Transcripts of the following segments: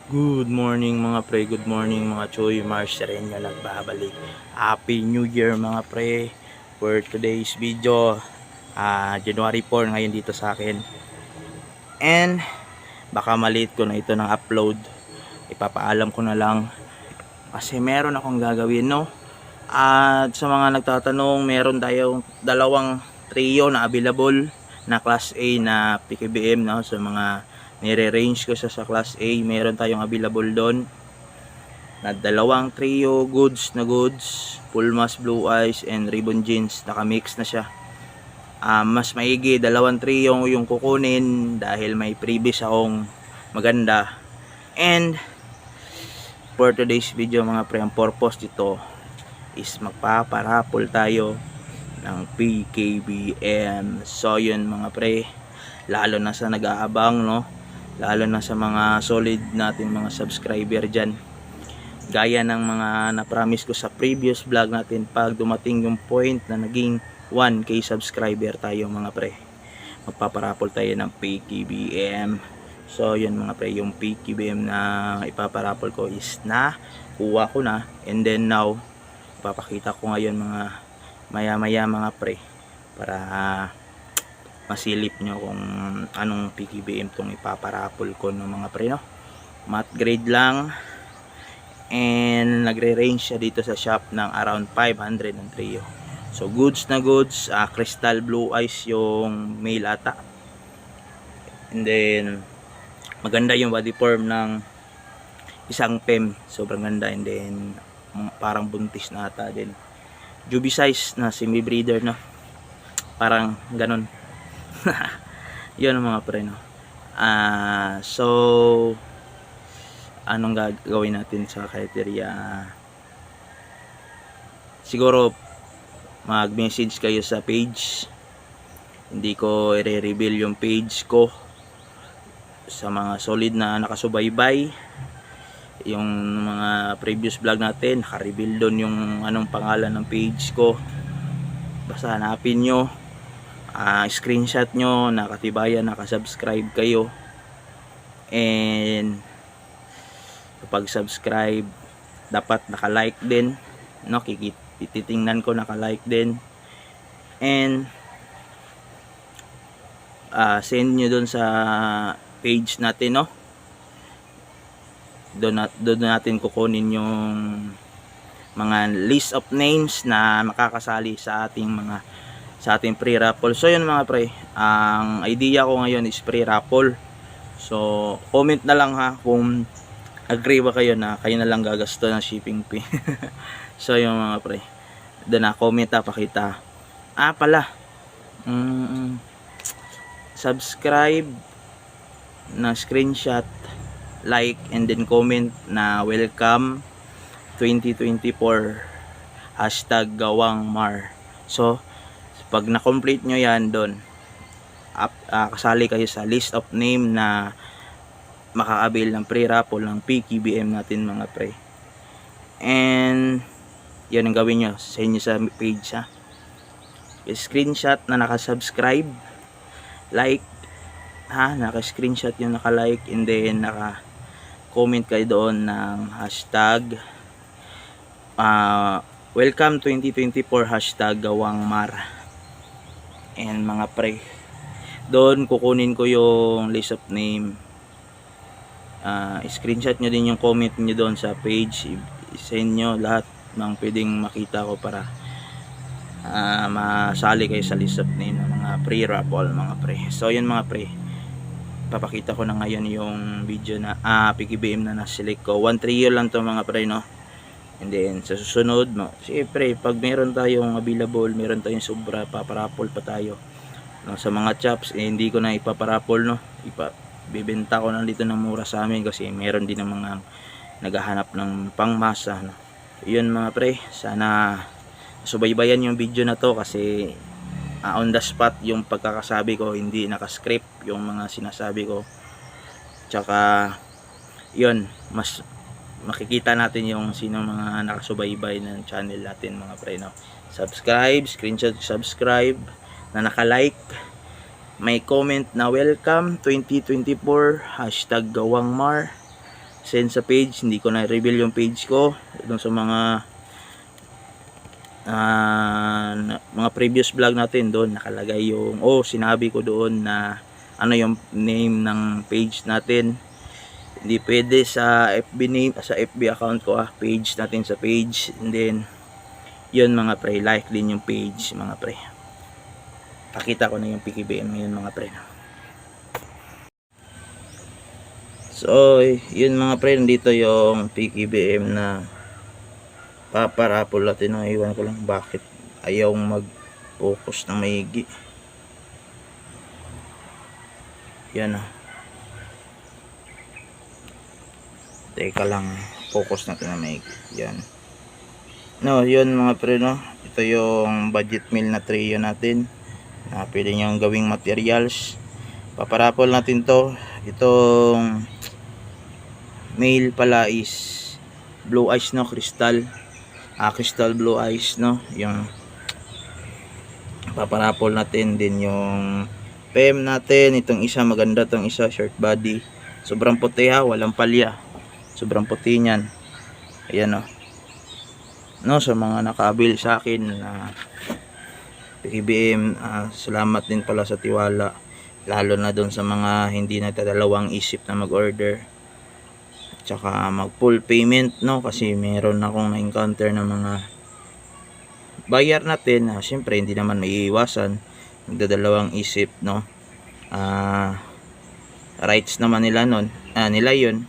Good morning mga pre, good morning mga choy, Mars Sereno nagbabalik. Happy New Year mga pre. For today's video, January 4 ngayon dito sa akin. And baka maliit ko na ito ng upload. Ipapaalam ko na lang kasi meron akong gagawin, no. At sa mga nagtatanong, meron tayong dalawang trio na available na class A na PKBM, no. Sa mga nire-range ko sa class A, meron tayong available doon na dalawang trio goods na goods, full mask blue eyes and ribbon jeans, naka-mix na siya. Mas maigi dalawang trio yung kukunin dahil may previous akong maganda. And for today's video mga pre, ang purpose dito is magpaparapol tayo ng PKBM. So yun mga pre, lalo na sa nag-aabang, no, lalo na sa mga solid nating mga subscriber dyan, gaya ng mga na-promise ko sa previous vlog natin, pag dumating yung point na naging 1k subscriber tayo mga pre, magpaparapol tayo ng PKBM. So yun mga pre, yung PKBM na ipaparapol ko is na kuha ko na, and then now papakita ko ngayon mga maya mga pre, para masilip nyo kung anong PKBM tong ipaparapol ko ng mga pre, no. Matte grade lang, and nagre-range siya dito sa shop ng around 500 ng trio. So goods na goods, crystal blue eyes yung male ata, and then maganda yung body form ng isang pem, sobrang ganda, and then parang buntis na ata din, juby size na semi breeder, no, parang ganun. Yun ang mga pre, no. So anong gagawin natin sa criteria? Siguro mag-message kayo sa page, hindi ko i-reveal yung page ko sa mga solid na nakasubaybay. Yung mga previous vlog natin, naka-reveal doon yung anong pangalan ng page ko. Basta hanapin nyo, screenshot nyo, nakatibayan, nakasubscribe kayo, and kapag subscribe dapat naka-like din, no, titingnan ko naka-like din, and send nyo doon sa page natin, no. Doon natin kukunin yung mga list of names na makakasali sa ating pre-raffle. So yun mga pre, ang idea ko ngayon is pre-raffle. So comment na lang ha kung agree ba kayo na kayo na lang gagasto ng shipping fee. So yung mga pre, doon na comment ha, pakita. Pala, subscribe na screenshot, like, and then comment na welcome 2024 hashtag Gawang Mar. So pag na-complete nyo yan doon, kasali kayo sa list of name na makaka-avail ng pre-raffle ng PKBM natin mga pre. And yun ang gawin nyo sa inyo sa page ha, screenshot na nakasubscribe, like ha, naka-screenshot yung naka-like, and then naka-comment kayo doon ng hashtag welcome 2024 hashtag Gawang Mar. And mga pre, doon kukunin ko yung list of name, screenshot nyo din yung comment nyo doon sa page, send nyo lahat ng pwedeng makita ko para masali kayo sa list of name ng mga pre-raffle mga pre. So yun mga pre, papakita ko na ngayon yung video na PKBM na naselect ko. 1 trio lang to mga pre, no. And then sa susunod, no, siyempre pag meron tayong available, meron tayong sobra, paparapol pa tayo, no. Sa mga chops, hindi ko na ipaparapol, no, bibenta ko na dito ng mura sa amin kasi meron din ng mga naghahanap ng pangmasa, no. Yun mga pre, sana subaybayan yung video na to kasi on the spot yung pagkakasabi ko, hindi nakascript yung mga sinasabi ko. Tsaka yun, mas makikita natin yung sino mga nakasubaybay ng channel natin mga pre, no. Subscribe, screenshot subscribe na naka-like, may comment na welcome 2024 hashtag Gawang Mar, send sa page. Hindi ko na reveal yung page ko doon sa mga previous vlog natin. Doon nakalagay yung sinabi ko doon na ano yung name ng page natin. Hindi pwede sa FB name, sa FB account ko, page natin sa page. And then yun mga pre, like din yung page mga pre. Pakita ko na yung PKBM ngayon mga pre. So yun mga pre, dito yung PKBM na paparapol natin. Iwan ko lang bakit ayaw mag focus na maigi. Yan teka lang, focus natin na maigi. Yan yun mga pre, ito yung budget meal na trio natin na pwede nyo gawing materials. Paparapol natin to. Itong mail pala is blue eyes, crystal crystal blue eyes, yung paparapol natin. Din yung PM natin, itong isa maganda, itong isa short body, sobrang puti walang palya, sobrang puti niyan. Ayan sa mga nakabil sa akin na PKBM, salamat din pala sa tiwala, lalo na doon sa mga hindi nagdadalawang isip na mag-order at saka mag full payment, kasi meron akong na-encounter na mga buyer natin na syempre hindi naman maiiwasan, nagdadalawang isip, rights naman nila nila yun,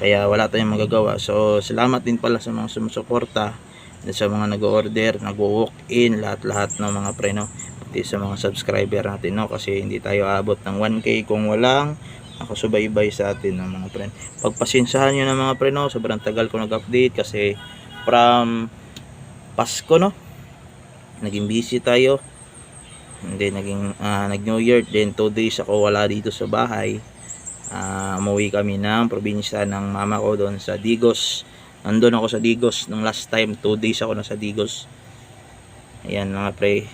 kaya wala tayong magagawa. So salamat din pala sa mga sumusuporta, sa mga nag-order, nag-walk-in, lahat-lahat ng mga pre, pati sa mga subscriber natin, kasi hindi tayo abot ng 1K kung walang nakasubaybay sa atin ng mga pre. Pagpasensyahan nyo ng mga pre, sobrang tagal ko nag-update kasi from Pasko, naging busy tayo, hindi naging nag New Year, then 2 days ako wala dito sa bahay. Umuwi kami ng probinsya ng mama ko doon sa Digos. Nandun ako sa Digos nung last time, 2 days ako nasa Digos. Ayan mga pre,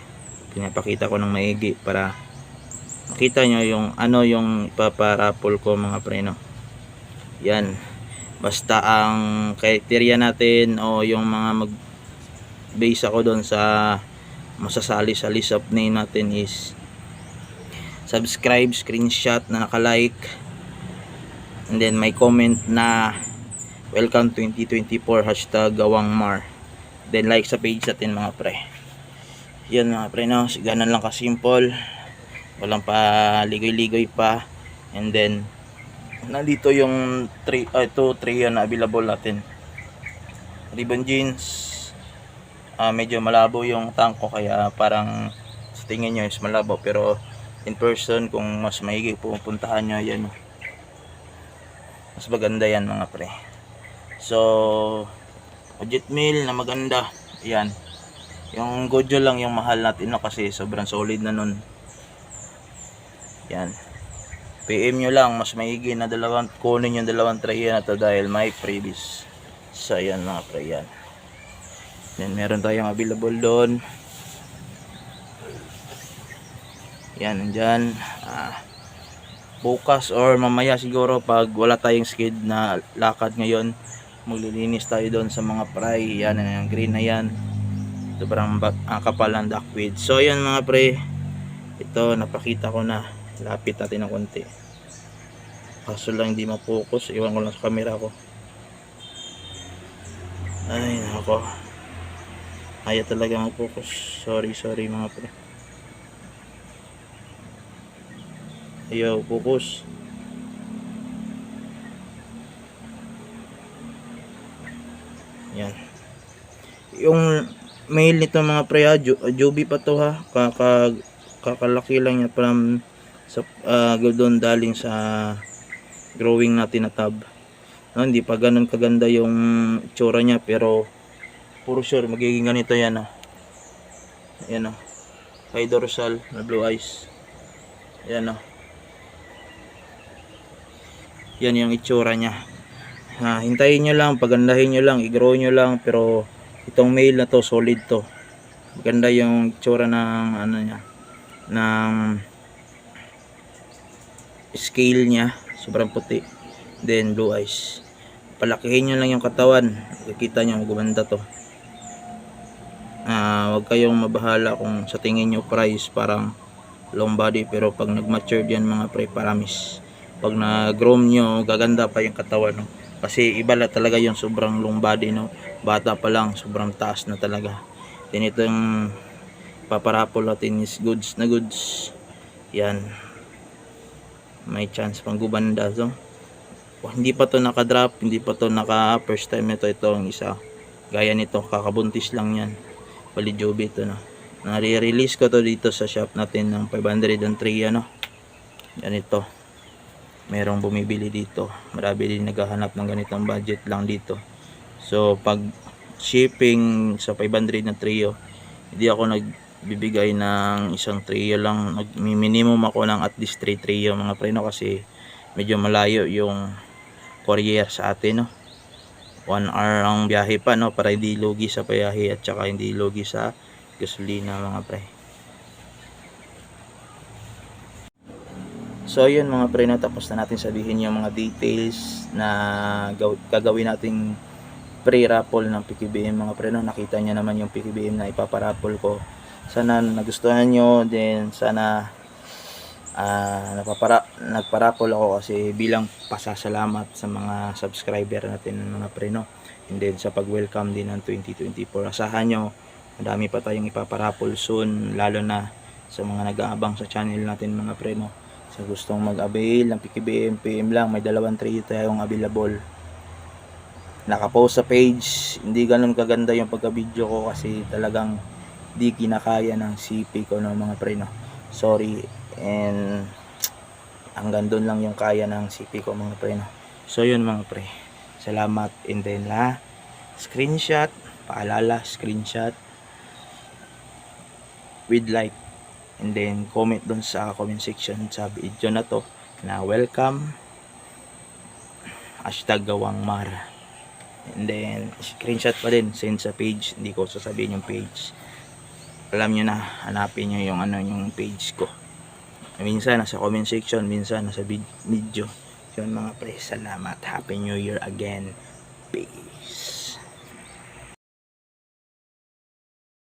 pinapakita ko ng maigi para makita nyo yung yung ipaparapol ko mga pre, yan, basta ang criteria natin o yung mga mag base ako doon sa masasali sa list of name natin is subscribe, screenshot na nakalike, and then may comment na welcome 2024 #gawangmar, then like sa page natin mga pre. Yan mga pre, ganun lang kasimple, walang pa ligoy-ligoy pa. And then nandito yung trio na available natin. Ribbon jeans, medyo malabo yung tank ko, kaya parang sa tingin nyo is malabo, pero in person kung mas maigi pupuntahan nyo, yan mas maganda yan mga pre. So budget meal na maganda yan. Yung Gojo lang yung mahal natin, kasi sobrang solid na nun. Yan, PM nyo lang, mas maigi na kunin yung dalawang tray na to dahil may freebies. So yan mga pre, yan. Then meron tayong available doon. Yan, nandyan. Bukas or mamaya siguro pag wala tayong skid na lakad ngayon, maglilinis tayo doon sa mga fry. Yan, yung green na yan, sobrang kapal ng duckweed. So yan mga pre, ito napakita ko na. Lapit natin ng konti, kaso lang hindi ma-focus, iwan ko lang sa camera ko. Ay nako, ayaw talaga mag-focus. Sorry mga pre, ayaw focus. Yan yung mail nito mga pre, Joby pa to kakalaki lang niya from sa doon daling sa growing natin na tab. Hindi pa ganun kaganda yung itsura niya, pero puro sure magiging ganito yan. Ayan high dorsal na blue eyes. Ayan yan yung itsura niya. Hintayin nyo lang, pagandahin nyo lang, i-grow nyo lang, pero itong male na to solid to. Maganda yung itsura ng niya, ng scale niya, sobrang puti, then blue eyes. palakihin nyo lang yung katawan. Makikita nyo gumanda to. Huwag kayong mabahala kung sa tingin nyo price parang long body, pero pag nag-mature yan mga pre, paramis, pag nag-groom nyo gaganda pa yung katawan, no? Kasi iba la talaga yung sobrang long body, no? Bata pa lang sobrang taas na talaga. Then itong paparapol natin is goods na goods. Yan, may chance pang gubanda. So hindi pa to naka-drop, hindi pa to naka first time ito ang isa. Gaya nito, kakabuntis lang yan. Bali Joby ito, no. Nare-release ko to dito sa shop natin ng 503, ano. Yan ito. Merong bumibili dito. Marami din naghahanap ng ganitong budget lang dito. So pag shipping sa 500 na trio, hindi ako nagbibigay ng isang trio lang. Minimum ako ng at least 3 trio mga preno, kasi medyo malayo yung courier sa atin, no. 1 hour ang biyahe pa, no, para hindi lugi sa payahe at saka hindi lugi sa gasolina mga pre. So yun mga pre, no, tapos na natin sabihin yung mga details na gagawin nating pre-raffle ng PKBM mga pre, no. Nakita niya naman yung PKBM na ipaparaffle ko. Sana nagustuhan nyo, then sana nagparapol ako kasi bilang pasasalamat sa mga subscriber natin mga pre, no. And then sa pag-welcome din ng 2024, asahan nyo madami pa tayong ipaparapol soon, lalo na sa mga nag-aabang sa channel natin mga pre, no. Sa gustong mag-avail ng PKBM, PM lang, may 2 trio tayong available. Nakapost sa page, hindi ganun kaganda yung pagka-video ko kasi talagang di kinakaya ng CP ko, no mga pre, no. Sorry, and hanggang doon lang yung kaya ng CP ko mga pre, no. So yun mga pre, salamat. And then screenshot, paalala, screenshot with like, and then comment doon sa comment section sa video na to na welcome #gawangmar, and then screenshot pa din, send sa page. Hindi ko sasabihin yung page, alam nyo na, hanapin nyo yung yung page ko. Minsan nasa comment section, minsan nasa video. Yun mga pre, salamat. Happy New Year again. Peace.